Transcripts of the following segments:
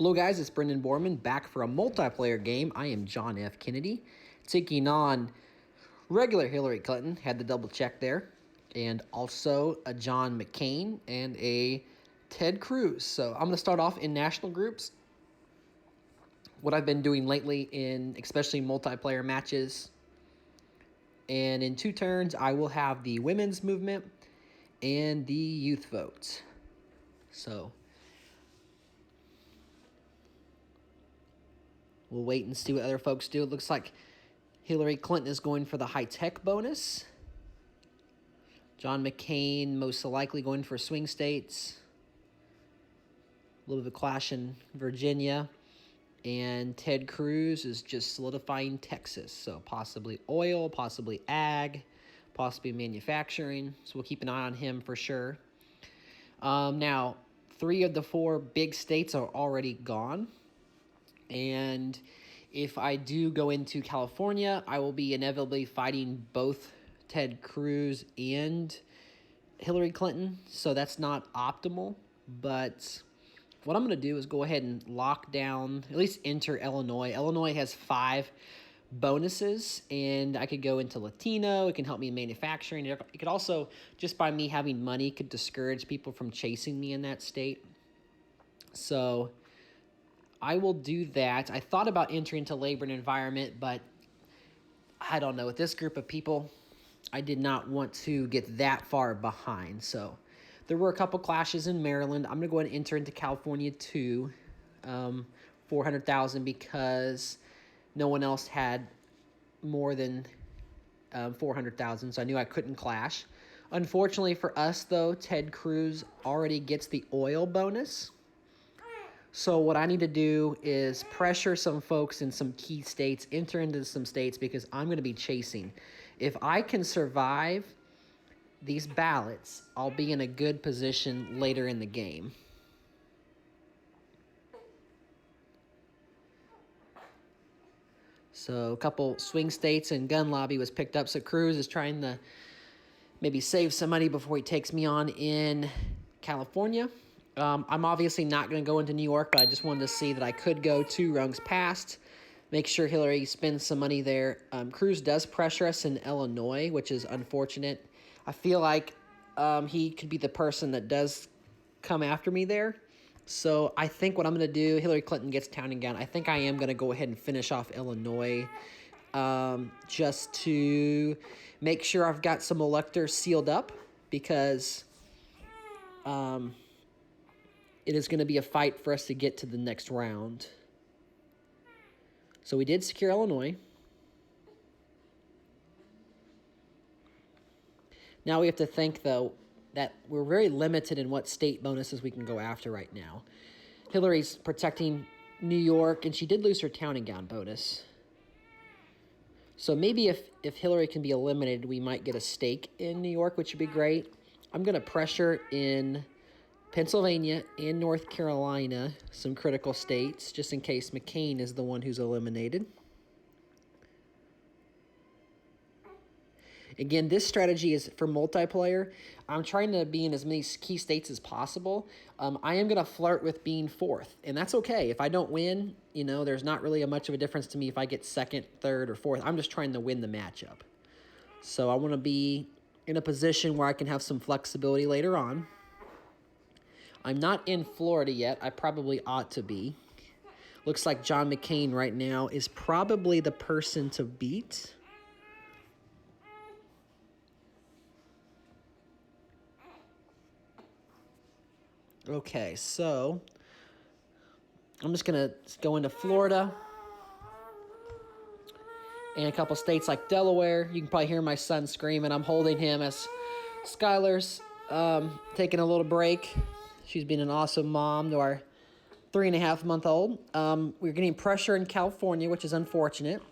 Hello guys, it's Brendan Borman back for a multiplayer game. I am John F. Kennedy, taking on regular Hillary Clinton, had the double check there, and also a John McCain and a Ted Cruz. So I'm going to start off in national groups. What I've been doing lately in especially multiplayer matches. And in 2 turns, I will have the women's movement and the youth vote. So we'll wait and see what other folks do. It looks like Hillary Clinton is going for the high-tech bonus. John McCain most likely going for swing states. A little bit of a clash in Virginia. And Ted Cruz is just solidifying Texas. So possibly oil, possibly ag, possibly manufacturing. So we'll keep an eye on him for sure. Now, 3 of the 4 big states are already gone. And if I do go into California, I will be inevitably fighting both Ted Cruz and Hillary Clinton. So that's not optimal. But what I'm going to do is go ahead and lock down, at least enter Illinois. Illinois has 5 bonuses, and I could go into Latino. It can help me in manufacturing. It could also, just by me having money, could discourage people from chasing me in that state. So I will do that. I thought about entering into labor and environment, but I don't know. With this group of people, I did not want to get that far behind. So there were a couple clashes in Maryland. I'm going to go ahead and enter into California too, 400,000 because no one else had more than 400,000, so I knew I couldn't clash. Unfortunately for us, though, Ted Cruz already gets the oil bonus. So what I need to do is pressure some folks in some key states, enter into some states, because I'm going to be chasing. If I can survive these ballots, I'll be in a good position later in the game. So a couple swing states and gun lobby was picked up. So Cruz is trying to maybe save some money before he takes me on in California. I'm obviously not going to go into New York, but I just wanted to see that I could go 2 rungs past, make sure Hillary spends some money there. Cruz does pressure us in Illinois, which is unfortunate. I feel like he could be the person that does come after me there. So I think what I'm going to do, Hillary Clinton gets town and gown. I think I am going to go ahead and finish off Illinois just to make sure I've got some electors sealed up, because it is going to be a fight for us to get to the next round. So we did secure Illinois. Now we have to think, though, that we're very limited in what state bonuses we can go after right now. Hillary's protecting New York, and she did lose her town and gown bonus. So maybe if Hillary can be eliminated, we might get a stake in New York, which would be great. I'm going to pressure in Pennsylvania and North Carolina, some critical states, just in case McCain is the one who's eliminated. Again, this strategy is for multiplayer. I'm trying to be in as many key states as possible. I am going to flirt with being 4th, and that's okay. If I don't win, there's not really much of a difference to me if I get 2nd, 3rd, or 4th. I'm just trying to win the matchup. So I want to be in a position where I can have some flexibility later on. I'm not in Florida yet. I probably ought to be. Looks like John McCain right now is probably the person to beat. Okay, so I'm just going to go into Florida and a couple states like Delaware. You can probably hear my son screaming. I'm holding him as Skylar's taking a little break. She's been an awesome mom to our 3.5-month-old. We're getting pressure in California, which is unfortunate.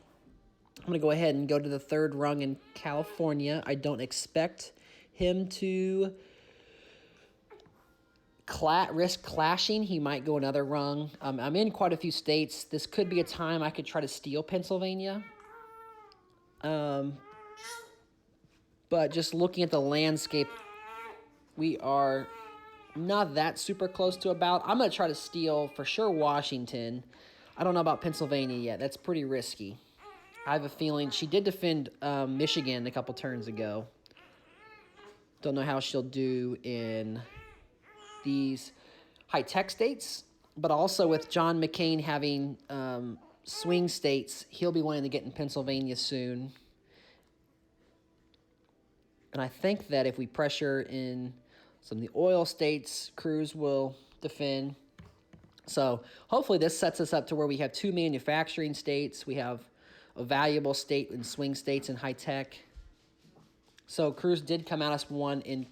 I'm going to go ahead and go to the 3rd rung in California. I don't expect him to risk clashing. He might go another rung. I'm in quite a few states. This could be a time I could try to steal Pennsylvania. But just looking at the landscape, we are Not that super close to about. I'm going to try to steal for sure Washington. I don't know about Pennsylvania yet. That's pretty risky. I have a feeling she did defend Michigan a couple turns ago. Don't know how she'll do in these high-tech states, but also with John McCain having swing states, he'll be wanting to get in Pennsylvania soon. And I think that if we pressure in some of the oil states, Cruz will defend. So hopefully this sets us up to where we have 2 manufacturing states. We have a valuable state in swing states and high tech. So Cruz did come at us one in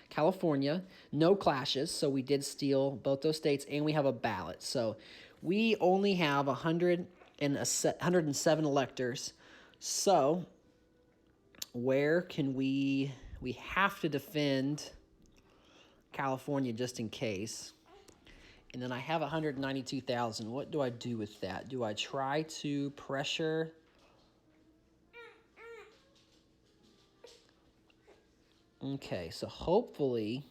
California. No clashes, so we did steal both those states, and we have a ballot. So we only have 107 electors. So where can we have to defend California just in case. And then I have 192,000. What do I do with that? Do I try to pressure? Okay, so hopefully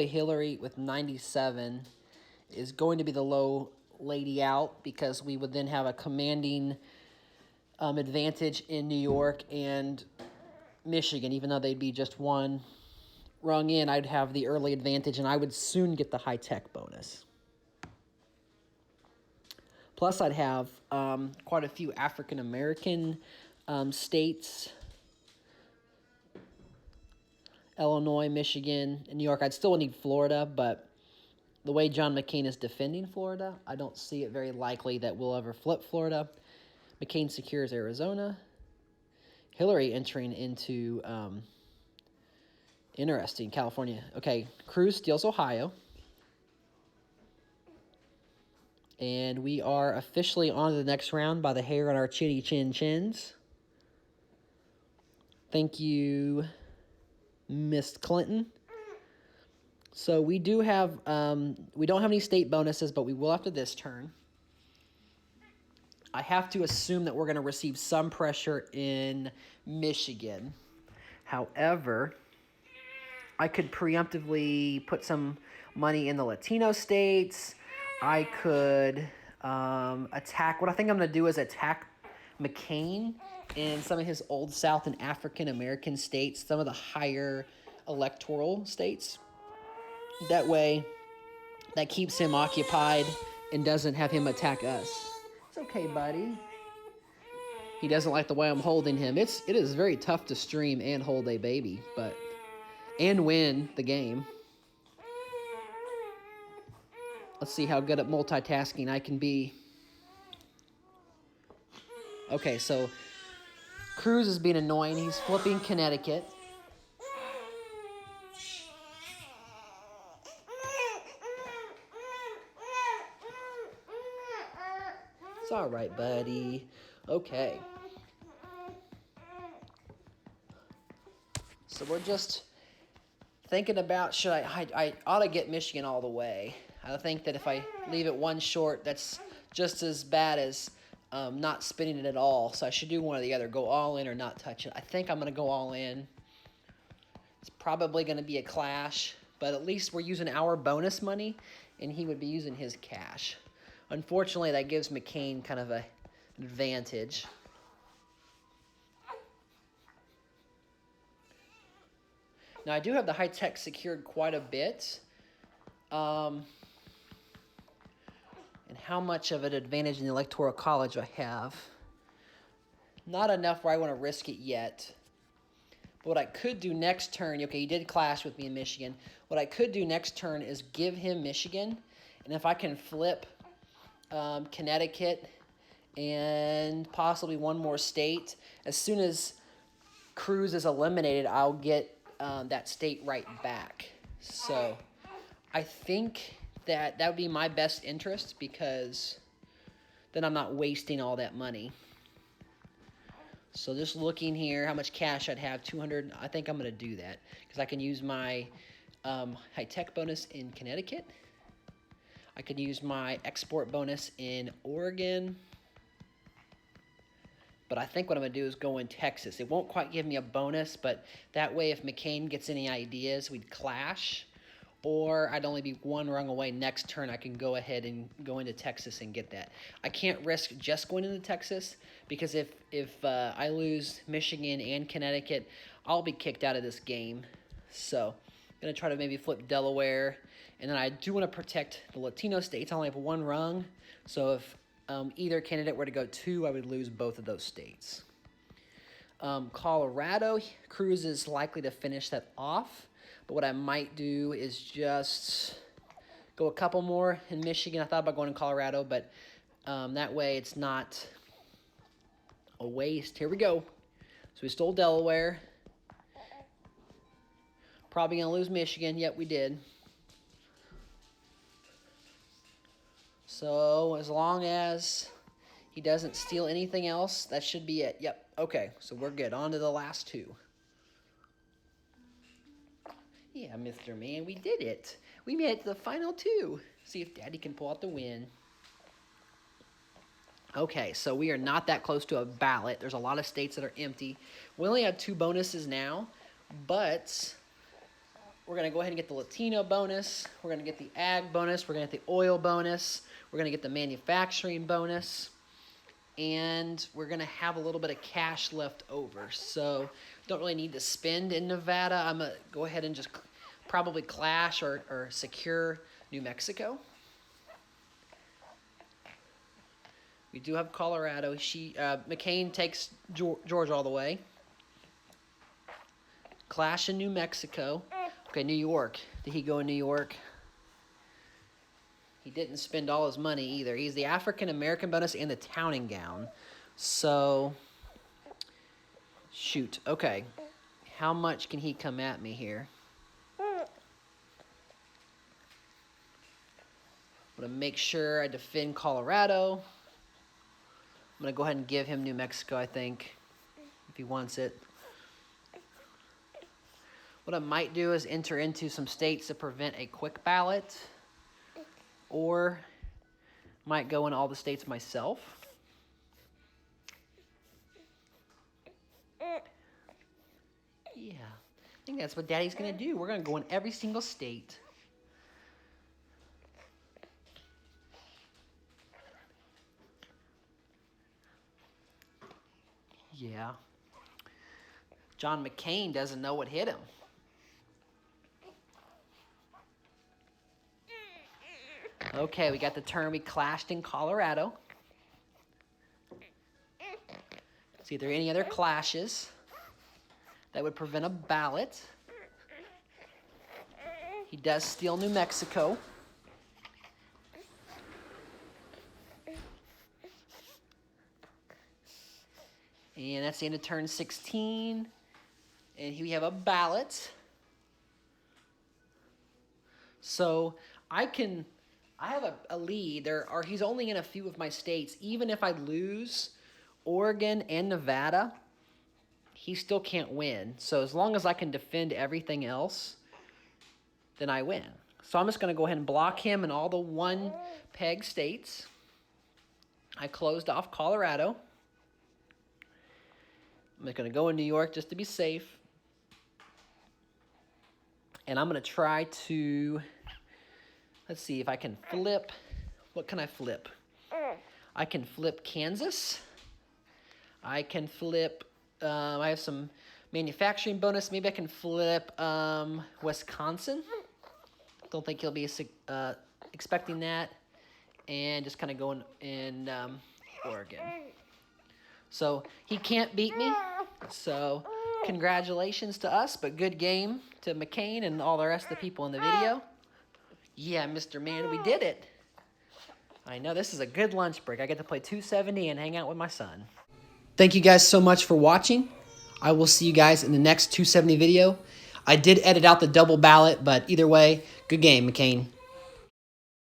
Hillary with 97 is going to be the low lady out, because we would then have a commanding advantage in New York and Michigan. Even though they'd be just one rung in, I'd have the early advantage, and I would soon get the high-tech bonus. Plus, I'd have quite a few African-American states. Illinois, Michigan, and New York. I'd still need Florida, but the way John McCain is defending Florida, I don't see it very likely that we'll ever flip Florida. McCain secures Arizona. Hillary entering into, interesting, California. Okay, Cruz steals Ohio. And we are officially on to the next round by the hair on our chinny chin chins. Thank you, Miss Clinton. So we do have, we don't have any state bonuses, but we will after this turn. I have to assume that we're going to receive some pressure in Michigan. However, I could preemptively put some money in the Latino states. I could attack, what I think I'm going to do is attack McCain in some of his Old South and African American states, some of the higher electoral states. That way, that keeps him occupied and doesn't have him attack us. It's okay, buddy. He doesn't like the way I'm holding him. It is very tough to stream and hold a baby, and win the game. Let's see how good at multitasking I can be. Okay, so Cruz is being annoying. He's flipping Connecticut. It's all right, buddy. Okay. So we're just thinking about, should I ought to get Michigan all the way. I think that if I leave it one short, that's just as bad as not spinning it at all. So I should do one or the other, go all in or not touch it. I think I'm going to go all in. It's probably going to be a clash, but at least we're using our bonus money, and he would be using his cash. Unfortunately, that gives McCain kind of an advantage. Now, I do have the high tech secured quite a bit. And how much of an advantage in the Electoral College I have. Not enough where I want to risk it yet. But what I could do next turn, okay, he did clash with me in Michigan. What I could do next turn is give him Michigan. And if I can flip Connecticut and possibly one more state, as soon as Cruz is eliminated, I'll get that state right back. So I think that would be my best interest, because then I'm not wasting all that money. So just looking here, how much cash I'd have, 200. I think I'm going to do that, because I can use my high-tech bonus in Connecticut. I could use my export bonus in Oregon. But I think what I'm going to do is go in Texas. It won't quite give me a bonus, but that way if McCain gets any ideas, we'd clash. Or I'd only be one rung away. Next turn, I can go ahead and go into Texas and get that. I can't risk just going into Texas because if I lose Michigan and Connecticut, I'll be kicked out of this game. So I'm going to try to maybe flip Delaware. And then I do want to protect the Latino states. I only have one rung. So if either candidate were to go 2, I would lose both of those states. Colorado, Cruz is likely to finish that off. But what I might do is just go a couple more in Michigan. I thought about going to Colorado, but that way it's not a waste. Here we go. So we stole Delaware. Probably going to lose Michigan. Yep, we did. So as long as he doesn't steal anything else, that should be it. Yep, okay, so we're good. On to the last 2. Yeah, Mr. Man, we did it. We made it to the final 2. See if Daddy can pull out the win. Okay, so we are not that close to a ballot. There's a lot of states that are empty. We only have 2 bonuses now, but we're going to go ahead and get the Latino bonus. We're going to get the ag bonus. We're going to get the oil bonus. We're going to get the manufacturing bonus. And we're going to have a little bit of cash left over. So don't really need to spend in Nevada. I'm going to go ahead and just probably clash or secure New Mexico. We do have Colorado. McCain takes Georgia all the way. Clash in New Mexico. Okay, New York. Did he go in New York? He didn't spend all his money either. He's the African-American bonus and the towning gown. So, shoot. Okay. How much can he come at me here? I'm going to make sure I defend Colorado. I'm going to go ahead and give him New Mexico, I think, if he wants it. What I might do is enter into some states to prevent a quick ballot, or might go in all the states myself. Yeah, I think that's what Daddy's going to do. We're going to go in every single state. Yeah. John McCain doesn't know what hit him. Okay, we got the turn. We clashed in Colorado. See if there are any other clashes that would prevent a ballot. He does steal New Mexico. And that's the end of turn 16. And here we have a ballot. So I have a lead. He's only in a few of my states. Even if I lose Oregon and Nevada, he still can't win. So as long as I can defend everything else, then I win. So I'm just going to go ahead and block him in all the one-peg states. I closed off Colorado. I'm just going to go in New York just to be safe. And I'm going to try to, let's see if I can flip. What can I flip? I can flip Kansas. I can flip, I have some manufacturing bonus. Maybe I can flip Wisconsin. Don't think he'll be expecting that. And just kind of going in Oregon. So he can't beat me. So congratulations to us, but good game to McCain and all the rest of the people in the video. Yeah, Mr. Man, we did it. I know, this is a good lunch break. I get to play 270 and hang out with my son. Thank you guys so much for watching. I will see you guys in the next 270 video. I did edit out the double ballot, but either way, good game, McCain.